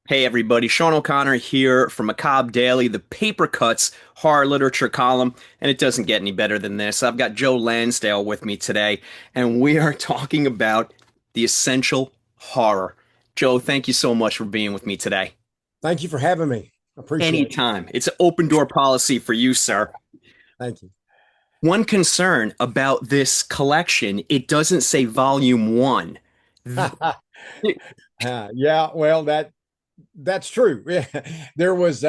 Hey everybody, Sean O'Connor here from Macabre Daily, the paper cuts horror literature column, and it doesn't get any better than this. I've got Joe Lansdale with me today, and we are talking about the essential horror. Joe, thank you so much for being with me today. Thank you for having me. Appreciate it. Anytime. It's an open door policy for you, sir. Thank you. One concern about this collection, it doesn't say volume one. Th- Yeah, well, that's true. There was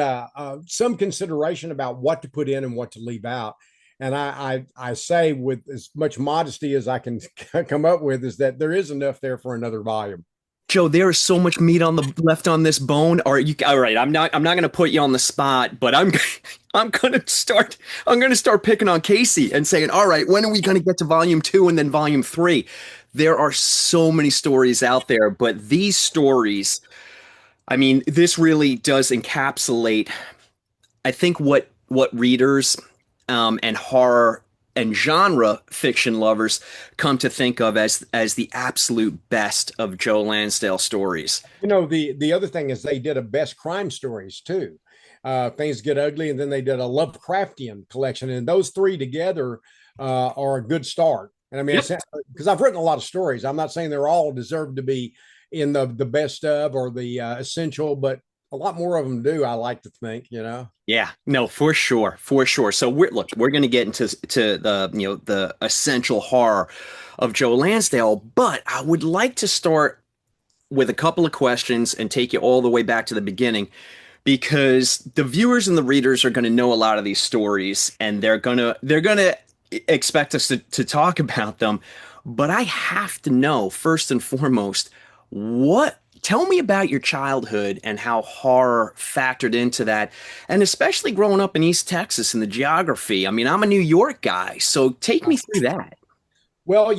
some consideration about what to put in and what to leave out, and I say with as much modesty as I can come up with is that there is enough there for another volume. Joe, there is so much meat on the left on this bone. All right, I'm not gonna put you on the spot, but I'm gonna start picking on Casey and saying, all right, when are we gonna get to volume two and then volume three? There are so many stories out there, but these stories, I mean, this really does encapsulate, I think, what readers and horror and genre fiction lovers come to think of as the absolute best of Joe Lansdale stories. The other thing is they did a best crime stories too. Things Get Ugly, and then they did a Lovecraftian collection, and those three together are a good start. And I mean, Yep. because I've written a lot of stories, I'm not saying they're all deserve to be in the best of or the essential, but a lot more of them do. I like to think. Yeah, no, for sure, for sure. So we're going to get into the essential horror of Joe Lansdale, but I would like to start with a couple of questions and take you all the way back to the beginning because the viewers and the readers are going to know a lot of these stories and they're going to expect us to talk about them. But I have to know first and foremost, what tell me about your childhood and how horror factored into that, and especially growing up in East Texas and the geography. I mean, I'm a New York guy, so take me through that. Well,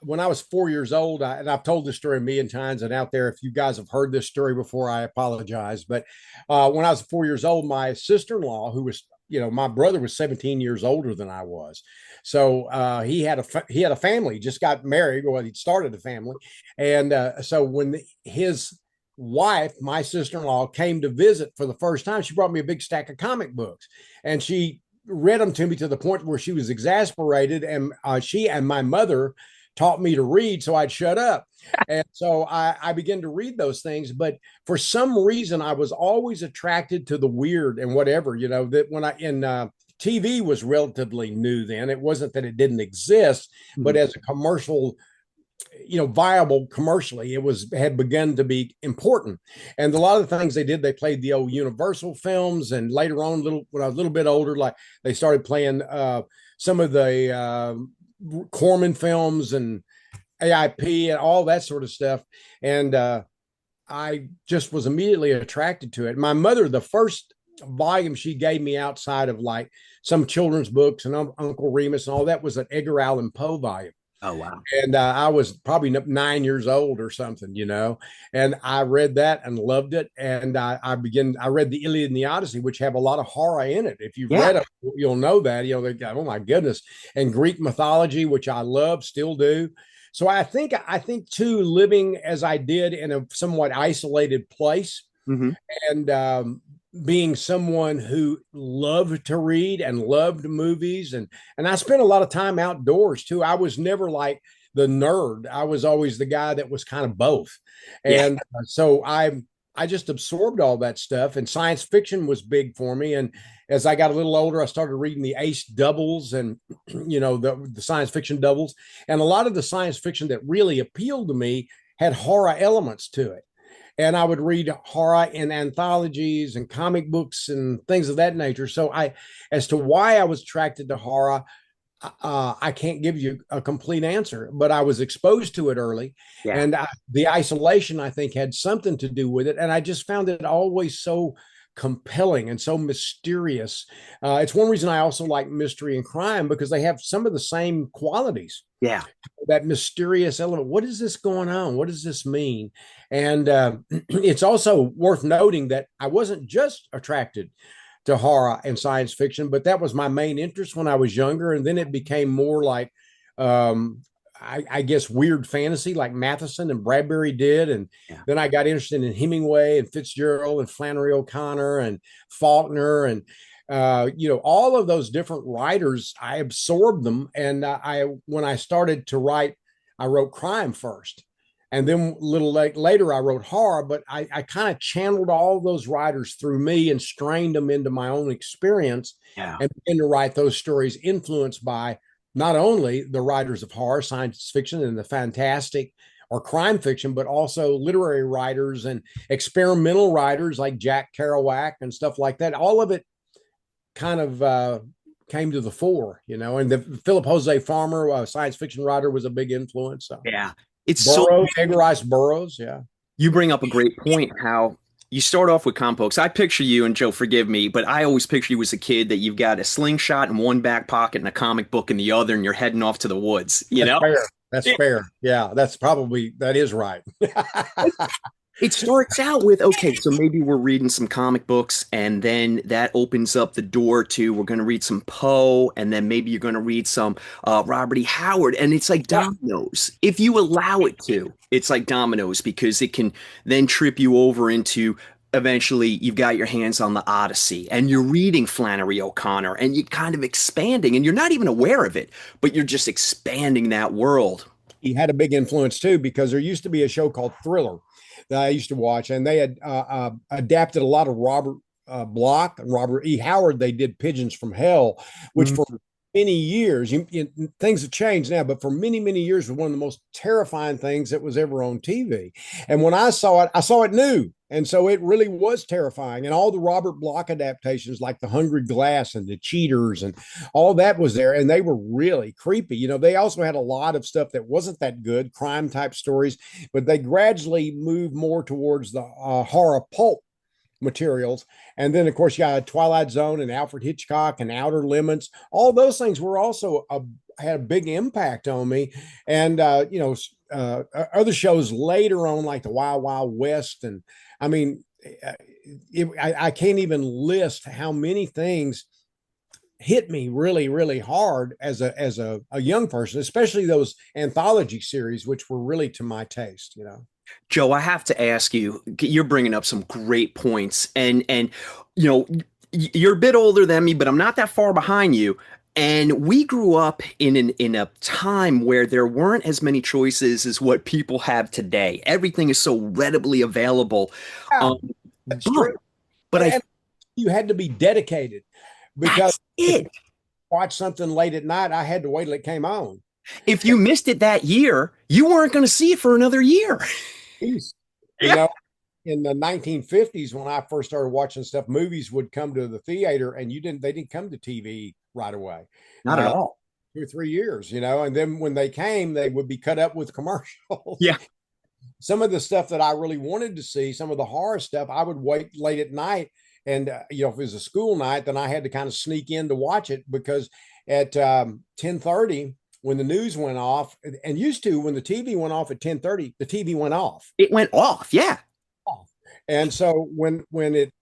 when I was 4 years old, and I've told this story a million times, and out there, if you guys have heard this story before, I apologize. But when I was 4 years old, my sister-in-law, who was, my brother was 17 years older than I was, so he had a family, just got married, or he started a family, and so when his wife, my sister-in-law, came to visit for the first time, she brought me a big stack of comic books, and she read them to me to the point where she was exasperated, and she and my mother taught me to read so I'd shut up. And so I began to read those things, but for some reason I was always attracted to the weird and whatever, that when I in TV was relatively new then. It wasn't that it didn't exist, but Mhm. as a commercial, viable commercially, it was had begun to be important. And a lot of the things they did, they played the old Universal films, and later on, little when I was a little bit older, like they started playing some of the Corman films and AIP and all that sort of stuff. And I just was immediately attracted to it. My mother, the first volume she gave me outside of like some children's books and Uncle Remus and all that was an Edgar Allan Poe volume. Oh wow. And I was probably 9 years old or something. And I read that and loved it. And I read the Iliad and the Odyssey, which have a lot of horror in it. If you've Yeah. read it, you'll know that. They got, oh my goodness, and Greek mythology, which I love, still do. So I think too, living as I did in a somewhat isolated place, Hmm. and being someone who loved to read and loved movies, and I spent a lot of time outdoors too. I was never like the nerd. I was always the guy that was kind of both. Yeah. And so I just absorbed all that stuff, and science fiction was big for me. And as I got a little older, I started reading the Ace doubles and the science fiction doubles, and a lot of the science fiction that really appealed to me had horror elements to it. And I would read horror in anthologies and comic books and things of that nature. So as to why I was attracted to horror, I can't give you a complete answer, but I was exposed to it early, Yeah. and the isolation I think had something to do with it. And I just found it always so compelling and so mysterious. It's one reason I also like mystery and crime, because they have some of the same qualities, Yeah. that mysterious element. What is this going on? What does this mean? And it's also worth noting that I wasn't just attracted to horror and science fiction, but that was my main interest when I was younger. And then it became more like um, I guess weird fantasy like Matheson and Bradbury did, and Yeah. then I got interested in Hemingway and Fitzgerald and Flannery O'Connor and Faulkner and all of those different writers. I absorbed them, and I when I started to write, I wrote crime first, and then a little later I wrote horror. But I kind of channeled all those writers through me and strained them into my own experience, Yeah. and began to write those stories influenced by not only the writers of horror, science fiction, and the fantastic or crime fiction, but also literary writers and experimental writers like Jack Kerouac and stuff like that. All of it kind of came to the fore, and the Philip Jose Farmer, a science fiction writer, was a big influence. Yeah. It's so Burroughs, Edgar Rice Burroughs, yeah. You bring up a great point, how you start off with comic books. I picture you, and Joe, forgive me, but I always picture you as a kid that you've got a slingshot in one back pocket and a comic book in the other, and you're heading off to the woods, you That's know? fair. That's fair. Yeah, that is right. It starts out with, okay, so maybe we're reading some comic books, and then that opens up the door to we're going to read some Poe, and then maybe you're going to read some Robert E. Howard, and it's like dominoes. If you allow it to, it's like dominoes, because it can then trip you over into eventually you've got your hands on the Odyssey, and you're reading Flannery O'Connor, and you're kind of expanding, and you're not even aware of it, but you're just expanding that world. He had a big influence too, because there used to be a show called Thriller that I used to watch, and they had adapted a lot of Robert Bloch and Robert E. Howard. They did Pigeons from Hell, which for many years, things have changed now, but for many, many years was one of the most terrifying things that was ever on TV. And when I saw it new. And so it really was terrifying. And all the Robert Bloch adaptations, like The Hungry Glass and The Cheaters and all that was there. And they were really creepy. They also had a lot of stuff that wasn't that good, crime type stories, but they gradually moved more towards the horror pulp materials. And then, of course, you had Twilight Zone and Alfred Hitchcock and Outer Limits. All those things were also had a big impact on me. And, other shows later on, like the Wild Wild West. And I mean, I can't even list how many things hit me really, really hard as a young person, especially those anthology series, which were really to my taste. Joe, I have to ask you, you're bringing up some great points, and you're a bit older than me, but I'm not that far behind you. And we grew up in a time where there weren't as many choices as what people have today. Everything is so readily available. Yeah, Um, that's but true. but I And you had to be dedicated, because that's it. watch something late at night, I had to wait till it came on. If you missed it that year, you weren't going to see it for another year. You Yeah. know, in the 1950s, when I first started watching stuff, movies would come to the theater, and they didn't come to TV right away. Not at all. 2 or 3 years, and then when they came, they would be cut up with commercials. Yeah. Some of the stuff that I really wanted to see, some of the horror stuff, I would wait late at night. And, if it was a school night, then I had to kind of sneak in to watch it, because at 10:30, when the news went off, and used to, when the TV went off at 10:30, the TV went off. It went off. Yeah. And so when it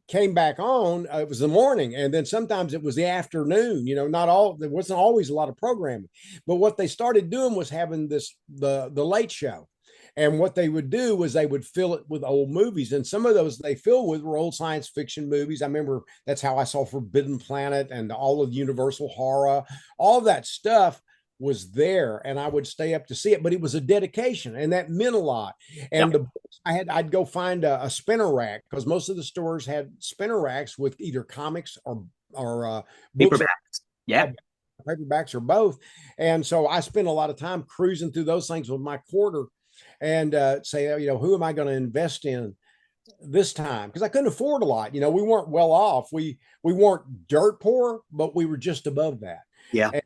came back on, it was the morning, and then sometimes it was the afternoon. There wasn't always a lot of programming, but what they started doing was having the late show. And what they would do was they would fill it with old movies, and some of those they filled with were old science fiction movies. I remember that's how I saw Forbidden Planet and all of Universal Horror. All of that stuff was there, and I would stay up to see it. But it was a dedication, and that meant a lot. And Yep. I'd go find a spinner rack, because most of the stores had spinner racks with either comics or books, Paperbacks. Yeah. paperbacks, or both. And so I spent a lot of time cruising through those things with my quarter, and say, who am I going to invest in this time? Because I couldn't afford a lot. We weren't well off. We weren't dirt poor, but we were just above that. Yeah. And,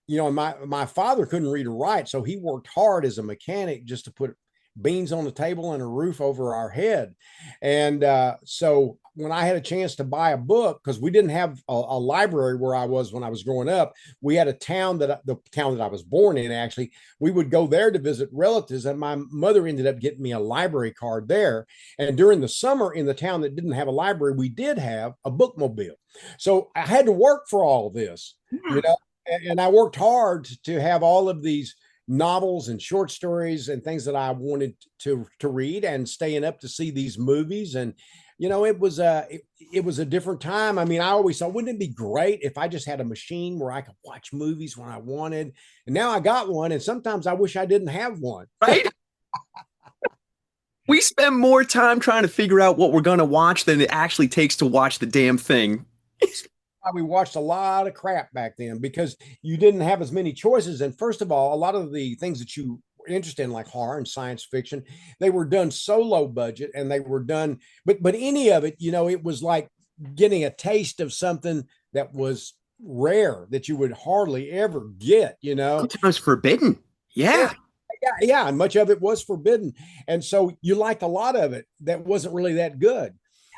my father couldn't read or write, so he worked hard as a mechanic just to put beans on the table and a roof over our head. And so when I had a chance to buy a book, because we didn't have a library where I was when I was growing up, we had the town that I was born in, actually, we would go there to visit relatives, and my mother ended up getting me a library card there. And during the summer, in the town that didn't have a library, we did have a bookmobile. So I had to work for all of this, Yeah. And I worked hard to have all of these novels and short stories and things that I wanted to read, and staying up to see these movies. And it was a different time. I mean, I always thought, wouldn't it be great if I just had a machine where I could watch movies when I wanted? And now I got one, and sometimes I wish I didn't have one. Right? We spend more time trying to figure out what we're going to watch than it actually takes to watch the damn thing. We watched a lot of crap back then because you didn't have as many choices. And first of all, a lot of the things that you were interested in, like horror and science fiction, they were done so low budget, and they were done, but any of it, it was like getting a taste of something that was rare that you would hardly ever get. Sometimes forbidden. Yeah. Yeah. Yeah, and much of it was forbidden. And so you liked a lot of it that wasn't really that good.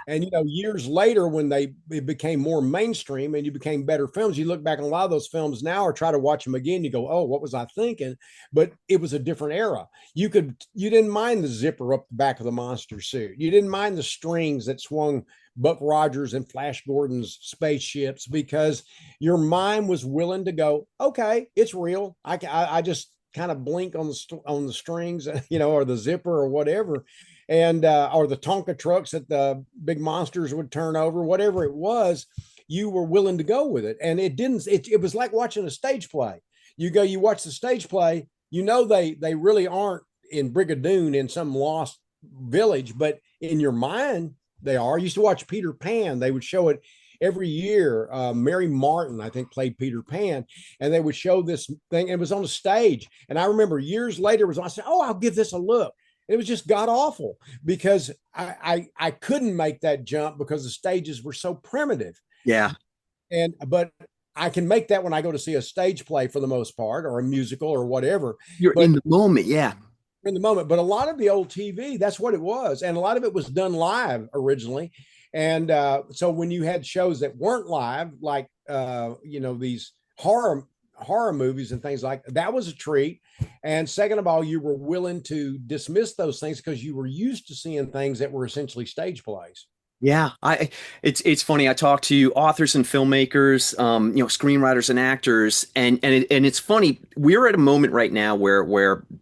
And years later, when it became more mainstream and you became better films, you look back on a lot of those films now or try to watch them again, you go, oh, what was I thinking? But it was a different era. You didn't mind the zipper up the back of the monster suit. You didn't mind the strings that swung Buck Rogers and Flash Gordon's spaceships, because your mind was willing to go, okay, it's real. I just kind of blink on the strings, or the zipper or whatever, and or the Tonka trucks that the big monsters would turn over, whatever it was, you were willing to go with it. And it was like watching a stage play. You watch the stage play, they really aren't in Brigadoon in some lost village, but in your mind they are. I used to watch Peter Pan. They would show it every year. Mary Martin, I think, played Peter Pan, and they would show this thing. It was on a stage, and I remember years later I said, "Oh, I'll give this a look." It was just god awful because I couldn't make that jump because the stages were so primitive. Yeah. But I can make that when I go to see a stage play for the most part, or a musical or whatever. You're But in the moment. Yeah. in the moment. But a lot of the old TV, that's what it was. And a lot of it was done live originally. And so when you had shows that weren't live, like these horror movies and things like that, that was a treat. And second of all, you were willing to dismiss those things because you were used to seeing things that were essentially stage plays. Yeah, it's funny. I talk to authors and filmmakers, screenwriters and actors, and it's funny. We're at a moment right now where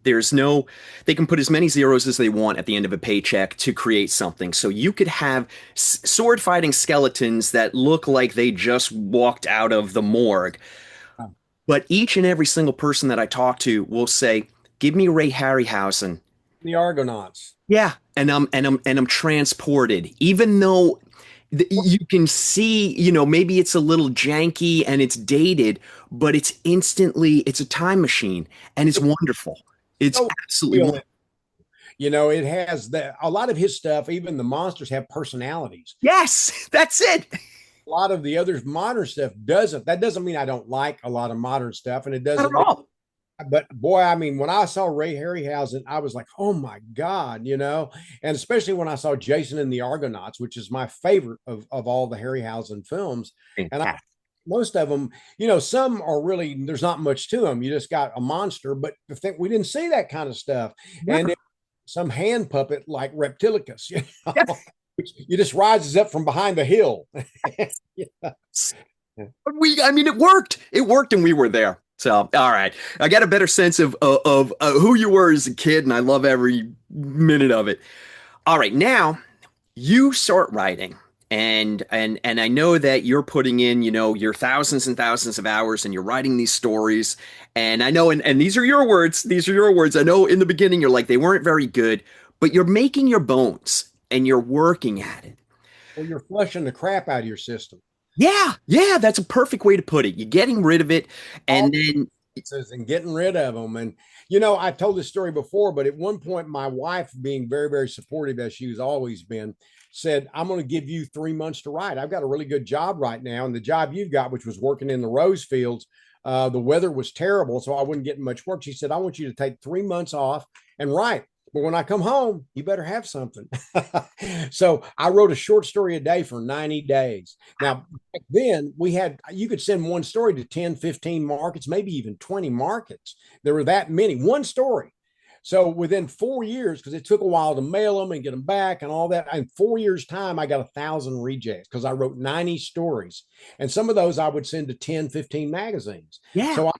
they can put as many zeros as they want at the end of a paycheck to create something. So you could have sword fighting skeletons that look like they just walked out of the morgue, but each and every single person that I talk to will say, "Give me Ray Harryhausen." The Argonauts. Yeah, and I'm transported, even though you can see, maybe it's a little janky and it's dated, but it's a time machine and it's wonderful. It's So absolutely wonderful. it has a lot of his stuff. Even the monsters have personalities. Yes, that's it. A lot of the other modern stuff doesn't. That doesn't mean I don't like a lot of modern stuff, and it Not doesn't at mean. all. But boy, I mean, when I saw Ray Harryhausen, I was like, oh my God, and especially when I saw Jason and the Argonauts, which is my favorite of all the Harryhausen films. And Fantastic. most of them, some are really, there's not much to them. You just got a monster, but the thing, we didn't see that kind of stuff. Never. And some hand puppet like Reptilicus, Yes. which you just rises up from behind the hill. Yeah. I mean, it worked. It worked, and we were there. So, all right, I got a better sense of who you were as a kid, and I love every minute of it. All right, now you start writing, and I know that you're putting in, your thousands and thousands of hours, and you're writing these stories. And I know, and these are your words. These are your words. I know in the beginning you're like they weren't very good, but you're making your bones and you're working at it. Well, you're flushing the crap out of your system. Yeah, yeah, that's a perfect way to put it. You're getting rid of it, and All then and getting rid of them. And I told this story before, but at one point, my wife, being very, very supportive as she's always been, said, "I'm going to give you 3 months to write. I've got a really good job right now, and the job you've got, which was working in the rose fields, the weather was terrible, so I wasn't getting much work." She said, "I want you to take 3 months off and write. But when I come home, you better have something." So I wrote a short story a day for 90 days. Now, back then you could send one story to 10, 15 markets, maybe even 20 markets. There were that many, one story. So within 4 years, because it took a while to mail them and get them back and all that, in 4 years' time, I got 1,000 rejects because I wrote 90 stories. And some of those I would send to 10, 15 magazines. Yeah. So I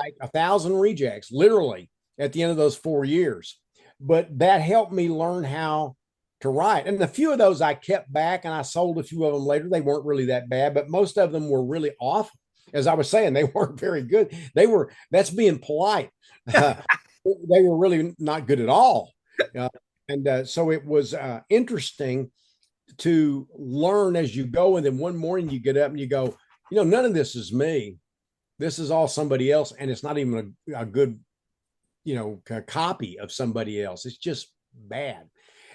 like 1,000 rejects, literally, at the end of those 4 years. But that helped me learn how to write. And a few of those I kept back and I sold a few of them later. They weren't really that bad, but most of them were really awful. As I was saying, they weren't very good. That's being polite. They were really not good at all. Uh, and so it was interesting to learn as you go. And then one morning you get up and you go, none of this is me. This is all somebody else. And it's not even a good, copy of somebody else. It's just bad.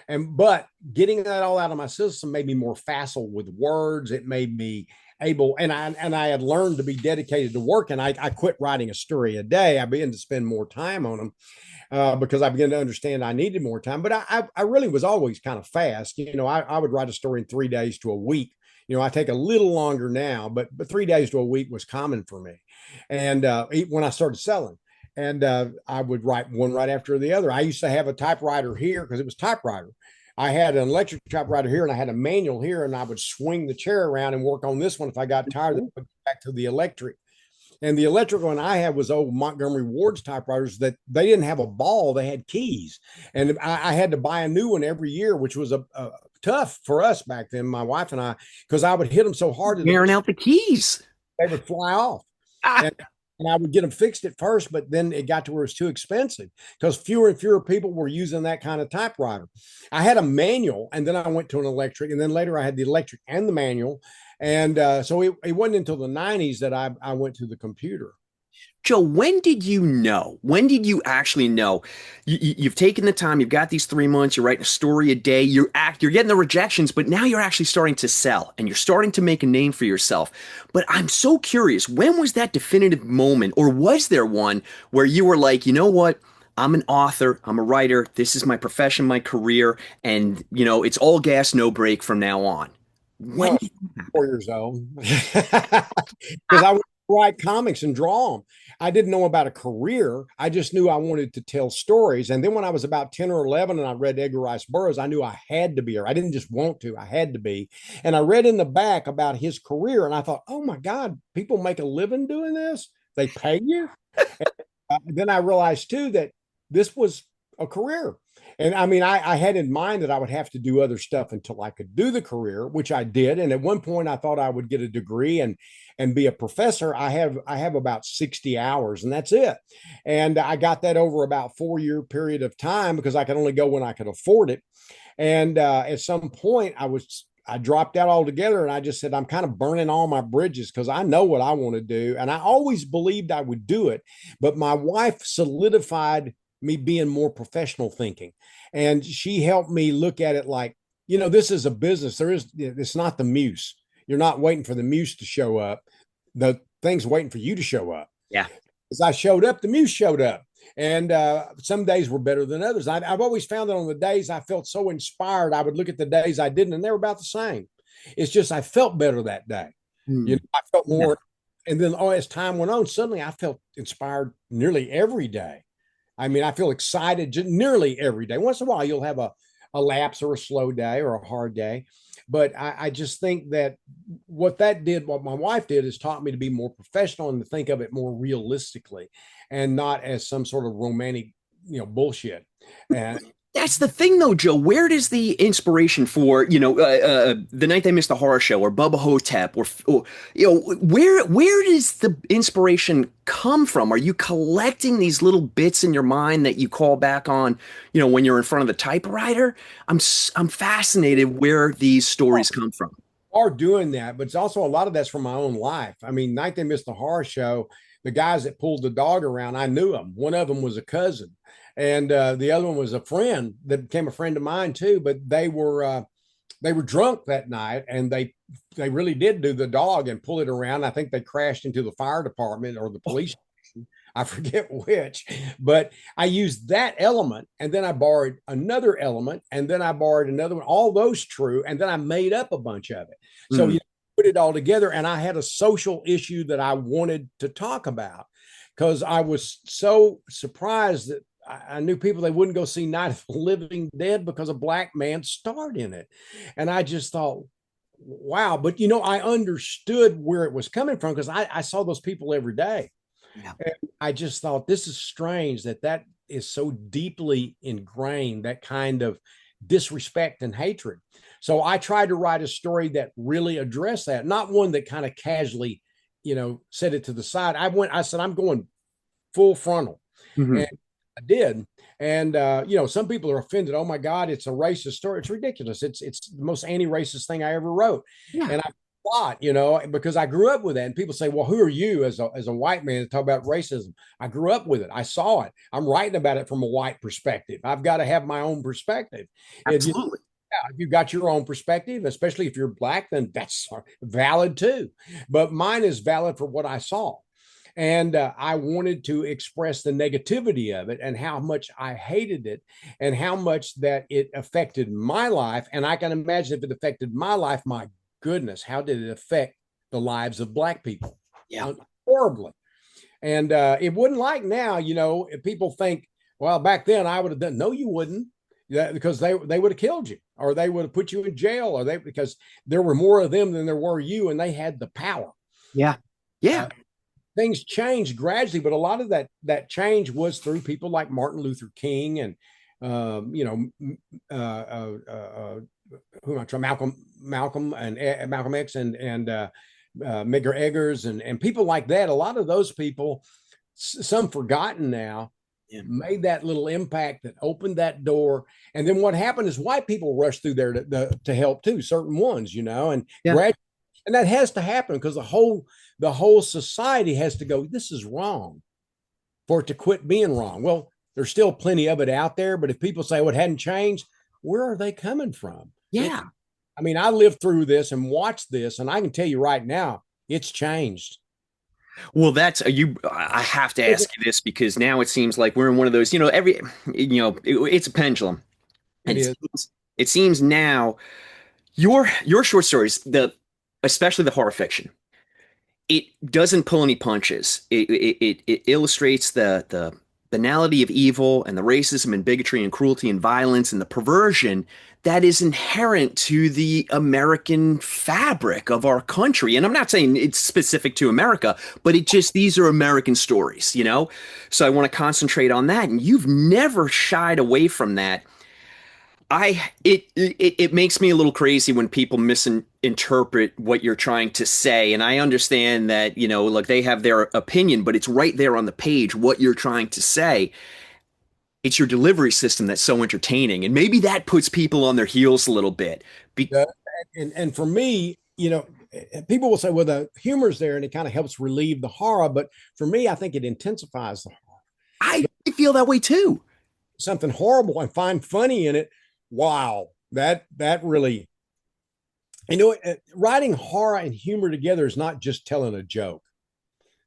But getting that all out of my system made me more facile with words. It made me able, and I had learned to be dedicated to work, and I quit writing a story a day. I began to spend more time on them because I began to understand I needed more time. But I really was always kind of fast. I would write a story in 3 days to a week. I take a little longer now, but 3 days to a week was common for me. And when I started selling, and I would write one right after the other. I used to have a typewriter here because it was typewriter. I had an electric typewriter here and I had a manual here, and I would swing the chair around and work on this one. If I got tired, I would go back to the electric. And the electric one I had was old Montgomery Ward's typewriters that they didn't have a ball, they had keys. And I had to buy a new one every year, which was a tough for us back then, my wife and I, because I would hit them so hard that Wearing out the keys. they would fly off. And I would get them fixed at first, but then it got to where it was too expensive because fewer and fewer people were using that kind of typewriter. I had a manual, and then I went to an electric, and then later I had the electric and the manual. And so it wasn't until the 90s that I went to the computer. Joe, when did you know? When did you actually know? You've taken the time. You've got these 3 months. You're writing a story a day. You're getting the rejections, but now you're actually starting to sell and you're starting to make a name for yourself. But I'm so curious. When was that definitive moment, or was there one where you were like, you know what? I'm an author. I'm a writer. This is my profession, my career, and it's all gas, no break from now on. When? Well, 4 years old, because I would write comics and draw them. I didn't know about a career. I just knew I wanted to tell stories. And then when I was about 10 or 11 and I read Edgar Rice Burroughs, I knew I had to be, or I didn't just want to, I had to be. And I read in the back about his career and I thought, oh my God, people make a living doing this? They pay you? And then I realized too that this was a career. And I mean, I had in mind that I would have to do other stuff until I could do the career, which I did. And at one point I thought I would get a degree and be a professor. I have about 60 hours and that's it. And I got that over about 4 year period of time because I could only go when I could afford it. And at some point I dropped out altogether and I just said, I'm kind of burning all my bridges because I know what I want to do. And I always believed I would do it. But my wife solidified me being more professional thinking. And she helped me look at it like, this is a business. It's not the muse. You're not waiting for the muse to show up. The thing's waiting for you to show up. Yeah. As I showed up, the muse showed up. And some days were better than others. I've always found that on the days I felt so inspired, I would look at the days I didn't, and they were about the same. It's just I felt better that day. I felt more. Yeah. And then as time went on, suddenly I felt inspired nearly every day. I mean, I feel excited nearly every day. Once in a while, you'll have a lapse or a slow day or a hard day. But I just think that what my wife did is taught me to be more professional and to think of it more realistically and not as some sort of romantic, bullshit. And that's the thing, though, Joe. Where does the inspiration for, The Night They Missed the Horror Show or Bubba Ho-tep or where does the inspiration come from? Are you collecting these little bits in your mind that you call back on, when you're in front of the typewriter? I'm fascinated where these stories come from. Are doing that, but it's also a lot of that's from my own life. I mean, Night They Missed the Horror Show, the guys that pulled the dog around, I knew them. One of them was a cousin. And the other one was a friend that became a friend of mine too. But they were drunk that night, and they really did do the dog and pull it around. I think they crashed into the fire department or the police station. I forget which, but I used that element, and then I borrowed another element, and then I borrowed another one. All those true, and then I made up a bunch of it. So you put it all together, and I had a social issue that I wanted to talk about because I was so surprised that I knew people they wouldn't go see Night of the Living Dead because a black man starred in it. And I just thought, wow. But I understood where it was coming from because I saw those people every day. Yeah. And I just thought this is strange that is so deeply ingrained, that kind of disrespect and hatred. So I tried to write a story that really addressed that, not one that kind of casually, set it to the side. I said, I'm going full frontal. Hmm. And I did. And some people are offended. Oh my God, it's a racist story. It's ridiculous. It's the most anti-racist thing I ever wrote. Yeah. And I thought, because I grew up with that. And people say, well, who are you as a white man to talk about racism? I grew up with it. I saw it. I'm writing about it from a white perspective. I've got to have my own perspective. Absolutely. If you've got your own perspective, especially if you're black, then that's valid too. But mine is valid for what I saw. And I wanted to express the negativity of it and how much I hated it and how much that it affected my life. And I can imagine if it affected my life, my goodness, how did it affect the lives of black people? Yeah. Horribly. And it wouldn't like now, if people think, well, back then I would have done. No, you wouldn't. Yeah, because they would have killed you, or they would have put you in jail, or because there were more of them than there were you, and they had the power. Yeah. Yeah. Things changed gradually, but a lot of that change was through people like Martin Luther King and who am I trying? Malcolm and Malcolm X and Medgar Eggers and people like that. A lot of those people, some forgotten now, Yeah. made that little impact that opened that door. And then what happened is white people rushed through there to help too, certain ones, and Yeah. gradually, and that has to happen because the whole society has to go, this is wrong, for it to quit being wrong. Well, there's still plenty of it out there, but if people say, well, it hadn't changed, where are they coming from? Yeah. I lived through this and watched this, and I can tell you right now, it's changed. Well, that's you. I have to ask you this because now it seems like we're in one of those, it's a pendulum. It And is. it seems now your short stories, especially the horror fiction, it doesn't pull any punches. It illustrates the banality of evil and the racism and bigotry and cruelty and violence and the perversion that is inherent to the American fabric of our country. And I'm not saying it's specific to America, but these are American stories. So I want to concentrate on that. And you've never shied away from that. It makes me a little crazy when people misinterpret what you're trying to say, and I understand that like they have their opinion, but it's right there on the page what you're trying to say. It's your delivery system that's so entertaining, and maybe that puts people on their heels a little bit. Be- Uh, and for me, people will say, well, the humor's there and it kind of helps relieve the horror. But for me, I think it intensifies the horror. I feel that way too. Something horrible and find funny in it. Wow, that really, writing horror and humor together is not just telling a joke.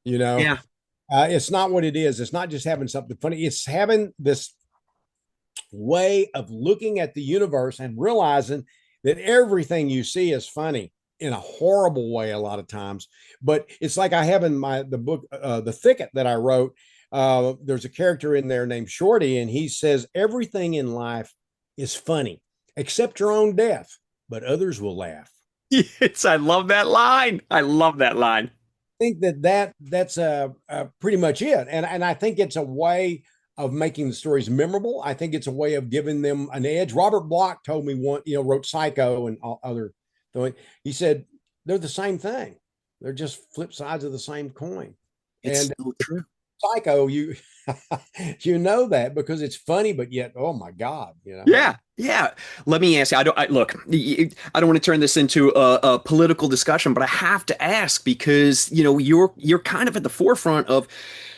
You know, Yeah. it's not what it is. It's not just having something funny. It's having this way of looking at the universe and realizing that everything you see is funny in a horrible way a lot of times. But it's like I have in the book, The Thicket that I wrote. There's a character in there named Shorty, and he says everything in life is funny except your own death, but others will laugh. Yes, I love that line. I love that line. Think that's pretty much it, and I think it's a way of making the stories memorable. I think it's a way of giving them an edge. Robert Bloch told me one, wrote Psycho and all other. He said they're the same thing. They're just flip sides of the same coin. It's And so true. Psycho, you you know that because it's funny, but yet, oh my God. Yeah, yeah. Let me ask you. Look. I don't want to turn this into a political discussion, but I have to ask because you're kind of at the forefront of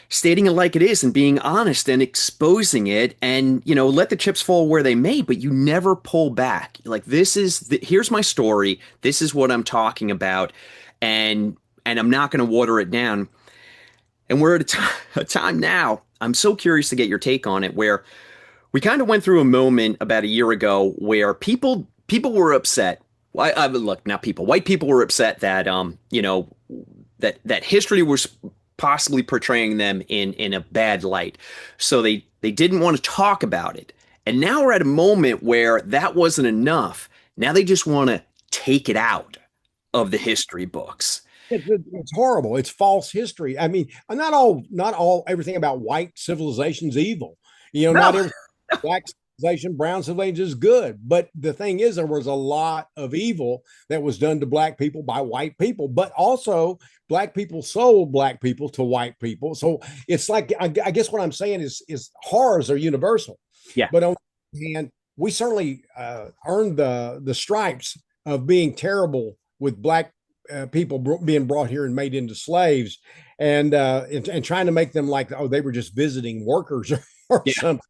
stating it like it is and being honest and exposing it, and let the chips fall where they may. But you never pull back. Like here's my story. This is what I'm talking about, and I'm not going to water it down. And we're at a time now. I'm so curious to get your take on it, where we kind of went through a moment about a year ago where people were upset. Look, not people, white people were upset that that history was possibly portraying them in a bad light. So they didn't want to talk about it. And now we're at a moment where that wasn't enough. Now they just want to take it out of the history books. It's horrible. It's false history. I mean, not all everything about white civilization's evil. No. Not every black civilization, brown civilization is good. But the thing is, there was a lot of evil that was done to black people by white people, but also black people sold black people to white people. So it's like, I guess what I'm saying is horrors are universal. Yeah. But on the other hand, we certainly earned the stripes of being terrible with black people being brought here and made into slaves, and trying to make them like, oh, they were just visiting workers or Yeah. something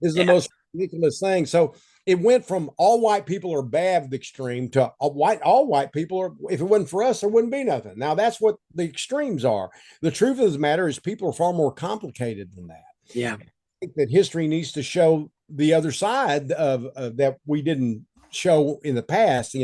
is the Yeah. most ridiculous thing. So it went from all white people are bad, the extreme, to all white people are. If it wasn't for us, there wouldn't be nothing. Now that's what the extremes are. The truth of the matter is, people are far more complicated than that. Yeah. I think that history needs to show the other side of that we didn't show in the past,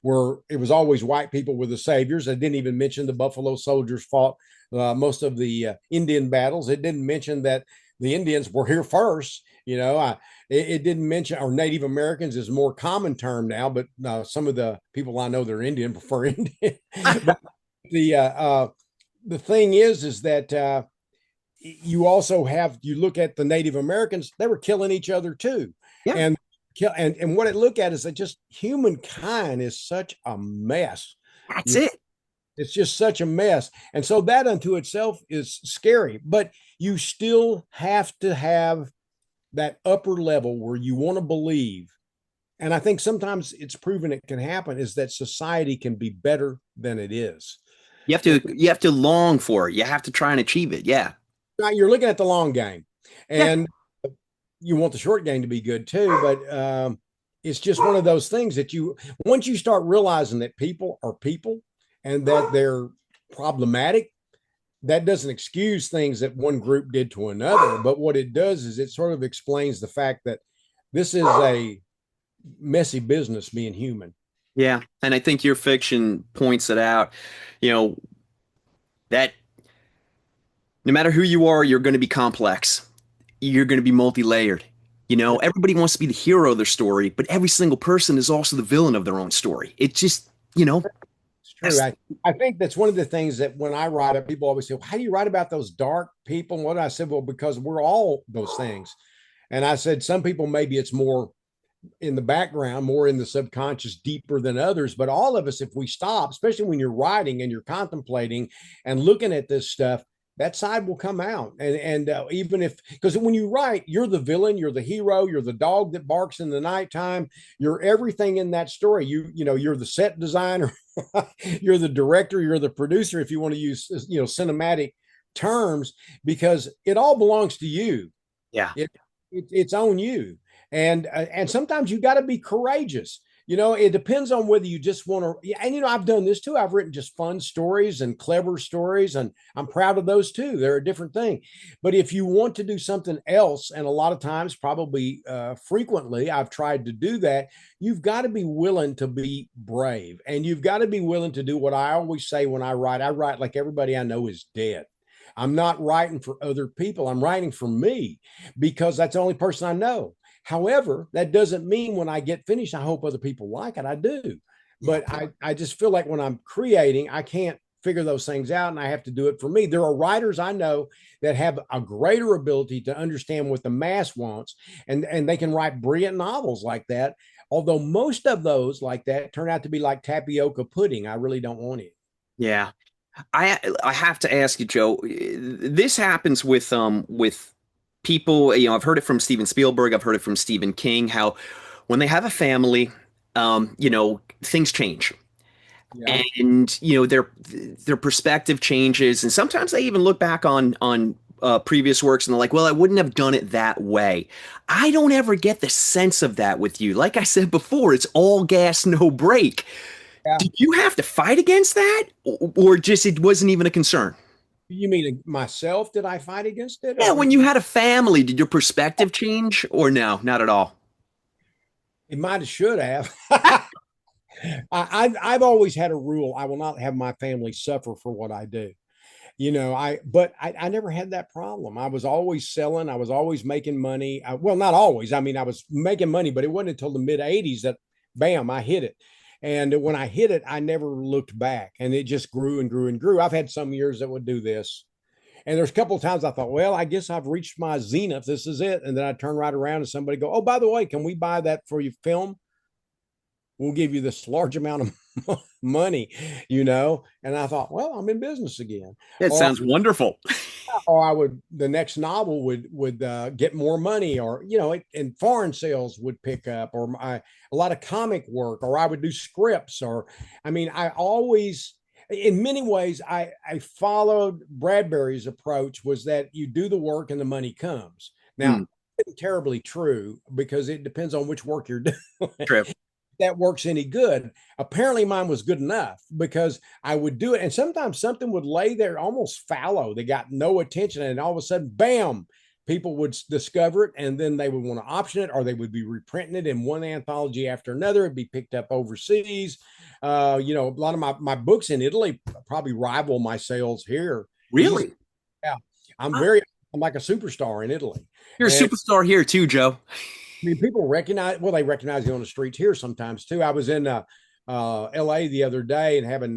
where it was always white people were the saviors. I didn't even mention the Buffalo Soldiers fought most of the Indian battles. It didn't mention that the Indians were here first. It didn't mention, or Native Americans is a more common term now, but some of the people I know that are Indian prefer Indian. But the thing is that you look at the Native Americans, they were killing each other too. Yeah. And what I look at is that just humankind is such a mess. That's it. It's just such a mess. And so that unto itself is scary, but you still have to have that upper level where you want to believe. And I think sometimes it's proven it can happen, is that society can be better than it is. You have to long for it. You have to try and achieve it. Yeah. Now, you're looking at the long game, Yeah. and you want the short game to be good too, but it's just one of those things that once you start realizing that people are people and that they're problematic, that doesn't excuse things that one group did to another. But what it does is it sort of explains the fact that this is a messy business, being human. Yeah. And I think your fiction points it out, you know, that no matter who you are, you're going to be complex. You're going to be multi-layered. Everybody wants to be the hero of their story, but every single person is also the villain of their own story. It just, It's true. I think that's one of the things that when I write it, people always say, well, how do you write about those dark people? And what I said, well, because we're all those things. And I said, some people, maybe it's more in the background, more in the subconscious, deeper than others. But all of us, if we stop, especially when you're writing and you're contemplating and looking at this stuff, that side will come out. And even if, because when you write, you're the villain, you're the hero, you're the dog that barks in the nighttime, you're everything in that story. You're the set designer, you're the director, you're the producer, if you want to use cinematic terms, because it all belongs to you. yeah. It's on you. And sometimes you got to be courageous. It depends on whether you just want to. And I've done this too. I've written just fun stories and clever stories, and I'm proud of those too. They're a different thing. But if you want to do something else, and a lot of times, probably frequently, I've tried to do that. You've got to be willing to be brave, and you've got to be willing to do what I always say when I write. I write like everybody I know is dead. I'm not writing for other people. I'm writing for me, because that's the only person I know. However, that doesn't mean when I get finished, I hope other people like it. I do. But I just feel like when I'm creating, I can't figure those things out, and I have to do it for me. There are writers I know that have a greater ability to understand what the mass wants, and they can write brilliant novels like that. Although most of those like that turn out to be like tapioca pudding. I really don't want it. Yeah. I have to ask you, Joe, this happens with people, I've heard it from Steven Spielberg, I've heard it from Stephen King, how when they have a family, things change. Yeah. And their perspective changes, and sometimes they even look back on previous works and they're like, well, I wouldn't have done it that way. I don't ever get the sense of that with you. Like I said before, it's all gas, no brake. Yeah. Did you have to fight against that, or just it wasn't even a concern? You mean myself? Did I fight against it? Yeah, when you had a family, did your perspective change, or no, not at all? It might have, should have. I've always had a rule: I will not have my family suffer for what I do. I never had that problem. I was always selling. I was always making money. Well, not always. I mean, I was making money, but it wasn't until the mid 80s that bam, I hit it. And when I hit it, I never looked back, and it just grew and grew and grew. I've had some years that would do this. And there's a couple of times I thought, well, I guess I've reached my zenith. This is it. And then I turn right around and somebody go, oh, by the way, can we buy that for your film? We'll give you this large amount of money, And I thought, well, I'm in business again. That Or sounds wonderful. or I would the next novel would get more money, or and foreign sales would pick up, or a lot of comic work, or I would do scripts, or I mean, I always, in many ways, I followed Bradbury's approach, was that you do the work and the money comes. Now, Hmm, it's terribly true, because it depends on which work you're doing. true. That works any good. Apparently mine was good enough, because I would do it. And sometimes something would lay there almost fallow. They got no attention. And all of a sudden, bam, people would discover it, and then they would want to option it, or they would be reprinting it in one anthology after another. It'd be picked up overseas. A lot of my books in Italy probably rival my sales here. Really? Yeah. I'm Ah, very, I'm like a superstar in Italy. you're a And superstar here too, Joe. I mean, people recognize, well, they recognize you on the streets here sometimes too. I was in LA the other day and having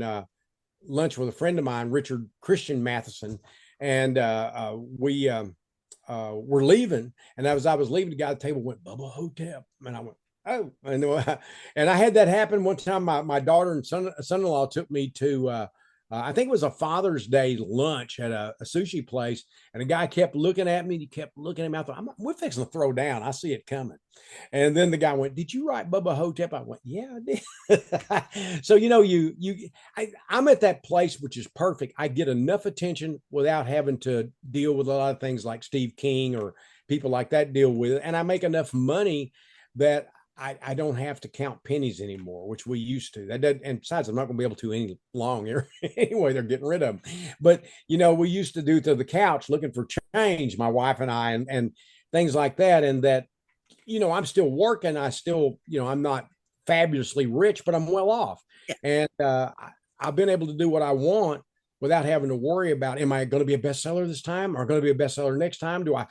lunch with a friend of mine, Richard Christian Matheson, and we were leaving. And as I was leaving, the guy at the table went, Bubba Ho-tep. And I went, oh. And I had that happen one time. My daughter and son-in-law took me to, I think it was a Father's Day lunch at a sushi place, and a guy kept looking at me. He kept looking at me. I thought, we're fixing to throw down. I see it coming. And then the guy went, "Did you write Bubba Ho-tep?" I went, "Yeah, I did." So I'm at that place, which is perfect. I get enough attention without having to deal with a lot of things like Steve King or people like that deal with it, and I make enough money that I don't have to count pennies anymore, which we used to. That doesn't, and besides, I'm not going to be able to any longer anyway. They're getting rid of them. But we used to do to the couch looking for change, my wife and I, and things like that. And that, I'm still working. I still, I'm not fabulously rich, but I'm well off. And I've been able to do what I want without having to worry about, am I going to be a bestseller this time, or going to be a bestseller next time? What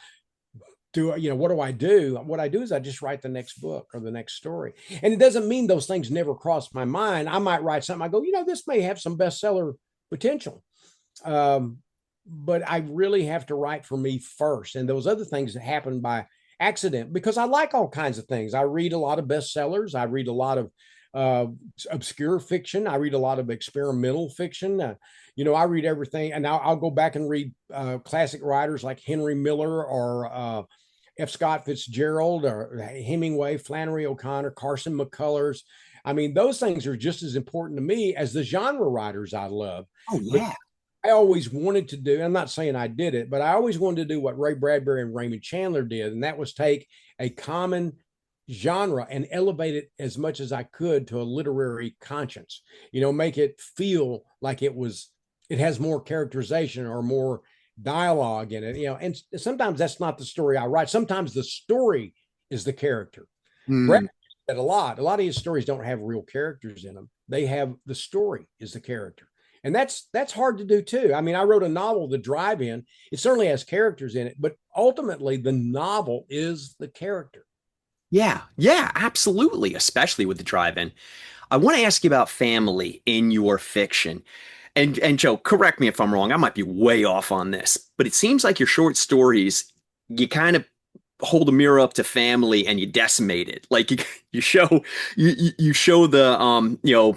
do I do? What I do is I just write the next book or the next story. And it doesn't mean those things never cross my mind. I might write something. I go, this may have some bestseller potential. But I really have to write for me first. And those other things that happen by accident, because I like all kinds of things. I read a lot of bestsellers. I read a lot of obscure fiction. I read a lot of experimental fiction. I read everything. And I'll go back and read classic writers like Henry Miller, or F. Scott Fitzgerald, or Hemingway, Flannery O'Connor, Carson McCullers. I mean, those things are just as important to me as the genre writers I love. Oh But yeah. I always wanted to do, I'm not saying I did it, but I always wanted to do what Ray Bradbury and Raymond Chandler did. And that was take a common genre and elevate it as much as I could to a literary conscience, make it feel like it has more characterization or more dialogue in it, and sometimes that's not the story I write. Sometimes the story is the character. Brad Hmm. said a lot of his stories don't have real characters in them. They have, the story is the character. And that's hard to do too. I mean, I wrote a novel, The Drive-In. It certainly has characters in it, but ultimately the novel is the character. Yeah, yeah, absolutely, especially with the drive-in. I want to ask you about family in your fiction. And Joe, correct me if I'm wrong. I might be way off on this, but it seems like your short stories, you kind of hold a mirror up to family and you decimate it. Like you show you show the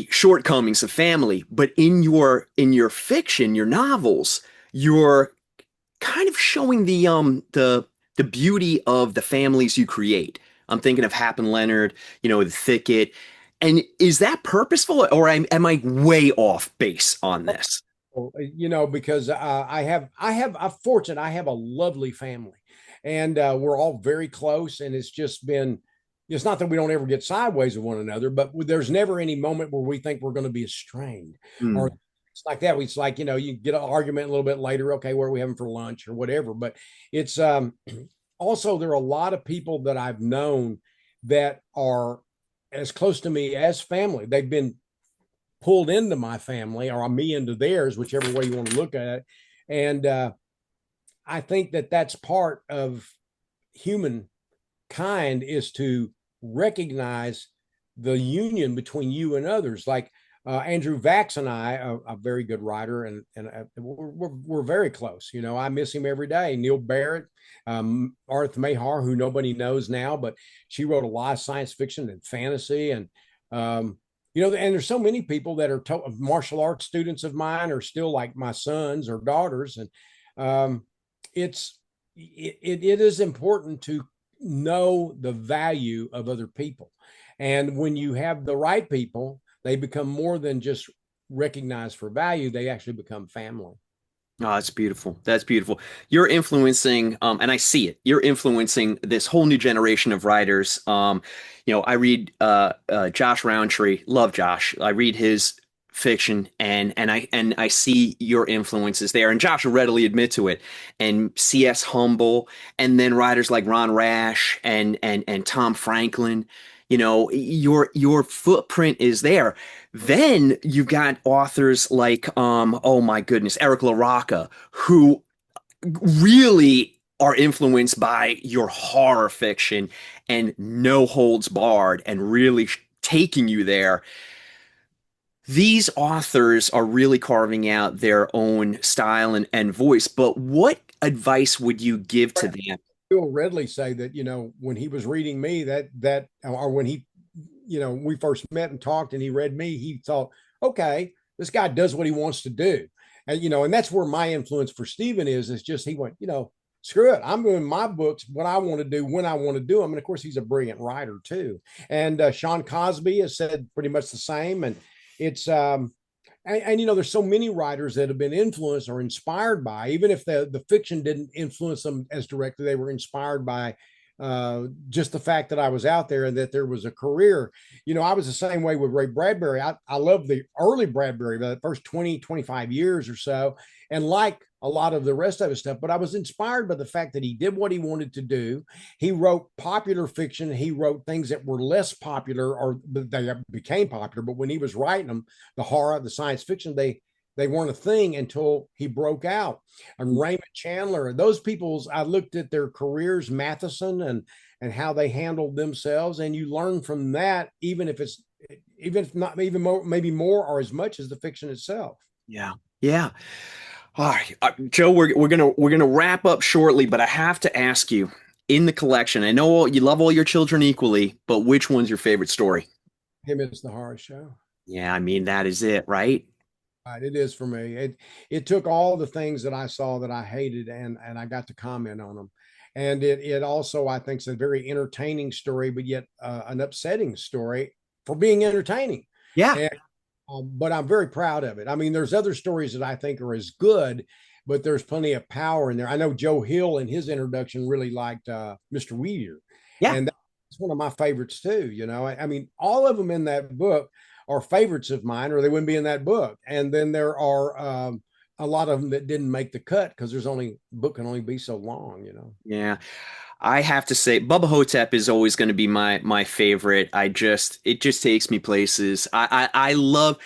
shortcomings of family, but in your fiction, your novels, you're kind of showing the beauty of the families you create. I'm thinking of Hap and Leonard, the thicket. And is that purposeful, or am I way off base on this? Because I'm fortunate. I have a lovely family, and we're all very close. And it's not that we don't ever get sideways with one another, but there's never any moment where we think we're going to be estranged, or Hmm. it's like that. It's like, you get an argument a little bit later. Okay, where are we having for lunch or whatever? But it's also, there are a lot of people that I've known that are as close to me as family. They've been pulled into my family or me into theirs, whichever way you want to look at it. And I think that that's part of human kind, is to recognize the union between you and others. Like Andrew Vax and I, a very good writer, and we're very close. You know, I miss him every day. Neil Barrett, Arth Mahar, who nobody knows now, but she wrote a lot of science fiction and fantasy, and you know, and there's so many people that are martial arts students of mine are still like my sons or daughters, and it's it is important to know the value of other people. And when you have the right people, they become more than just recognized for value, they actually become family. Oh, that's beautiful. That's beautiful. You're influencing, and I see it. You're influencing this whole new generation of writers. I read Josh Roundtree. Love Josh. I read his fiction, and I see your influences there. And Josh will readily admit to it. And C.S. Humble, and then writers like Ron Rash and Tom Franklin. You know, your footprint is there. Then you've got authors like, oh my goodness, Eric LaRocca, who really are influenced by your horror fiction and no holds barred and really taking you there. These authors are really carving out their own style and voice, but what advice would you give to them? He'll readily say that, you know, when he was reading me, or when he, you know, we first met and talked and he read me, he thought, okay, this guy does what he wants to do. And, you know, and that's where my influence for Stephen is just he went, you know, screw it. I'm doing my books, what I want to do, when I want to do them. And of course, he's a brilliant writer too. And Sean Cosby has said pretty much the same. And it's, you know, there's so many writers that have been influenced or inspired by, even if the fiction didn't influence them as directly, they were inspired by just the fact that I was out there and that there was a career. You know, I was the same way with Ray Bradbury. I love the early Bradbury, the first 20, 25 years or so, and like a lot of the rest of his stuff, but I was inspired by the fact that he did what he wanted to do. He wrote popular fiction. He wrote things that were less popular, or they became popular, but when he was writing them, the horror, the science fiction, they weren't a thing until he broke out. And Raymond Chandler, those people's, I looked at their careers, Matheson, and how they handled themselves, and you learn from that, even if not even more, maybe more or as much as the fiction itself. Yeah. Yeah. All right, Joe, we're gonna wrap up shortly, but I have to ask you, in the collection, I know you love all your children equally, but which one's your favorite story? Him is the horror show. Yeah, I mean that is it, right? Right, it is for me. It took all the things that I saw that I hated, and I got to comment on them. And it also, I think, is a very entertaining story, but yet an upsetting story for being entertaining. Yeah. And but I'm very proud of it. I mean, there's other stories that I think are as good, but there's plenty of power in there. I know Joe Hill in his introduction really liked Mr. Weir, Yeah. and that's one of my favorites too. You know, I mean, all of them in that book are favorites of mine, or they wouldn't be in that book. And then there are a lot of them that didn't make the cut because there's only book can only be so long. You know. Yeah. I have to say, Bubba Ho-tep is always going to be my favorite. It just takes me places. I love.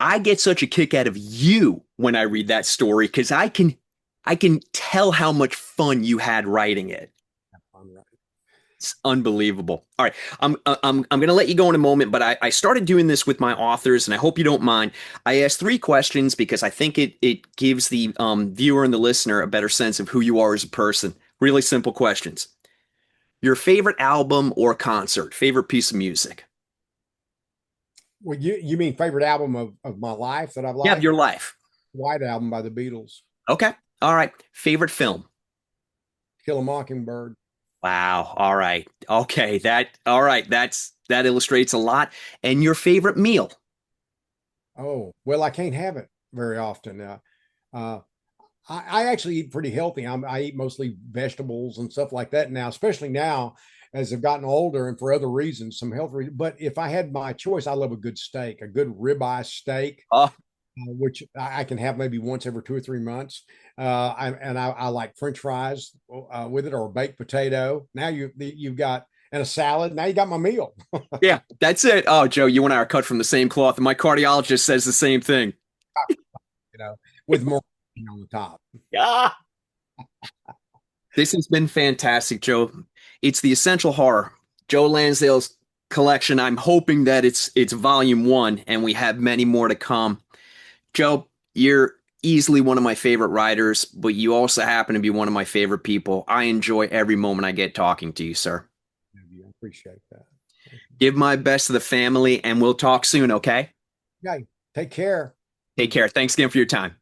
I get such a kick out of you when I read that story because I can tell how much fun you had writing it. It's unbelievable. All right, I'm gonna let you go in a moment, but I started doing this with my authors, and I hope you don't mind. I asked three questions because I think it gives the viewer and the listener a better sense of who you are as a person. Really simple questions. Your favorite album or concert? Favorite piece of music? Well, you mean favorite album of my life that I've Yeah, of liked? your life. White Album by the Beatles. Okay. All right. Favorite film? Kill a Mockingbird. Wow. All right. Okay. All right. That illustrates a lot. And your favorite meal? Oh, well, I can't have it very often. Uh, I actually eat pretty healthy. I eat mostly vegetables and stuff like that now, especially now as I've gotten older and for other reasons, some health reasons. But if I had my choice, I love a good steak, a good ribeye steak, Oh, which I can have maybe once every 2 or 3 months. I like French fries with it, or a baked potato. Now you've got and a salad. Now you got my meal. Yeah, that's it. Oh, Joe, you and I are cut from the same cloth. My cardiologist says the same thing. You know, with more on the top. Yeah. This has been fantastic, Joe. It's the Essential Horror, Joe Lansdale's collection. I'm hoping that it's volume one, and we have many more to come. Joe, you're easily one of my favorite writers, but you also happen to be one of my favorite people. I enjoy every moment I get talking to you, sir. I appreciate that. Give my best to the family, and we'll talk soon, okay? Yeah, take care. Take care. Thanks again for your time.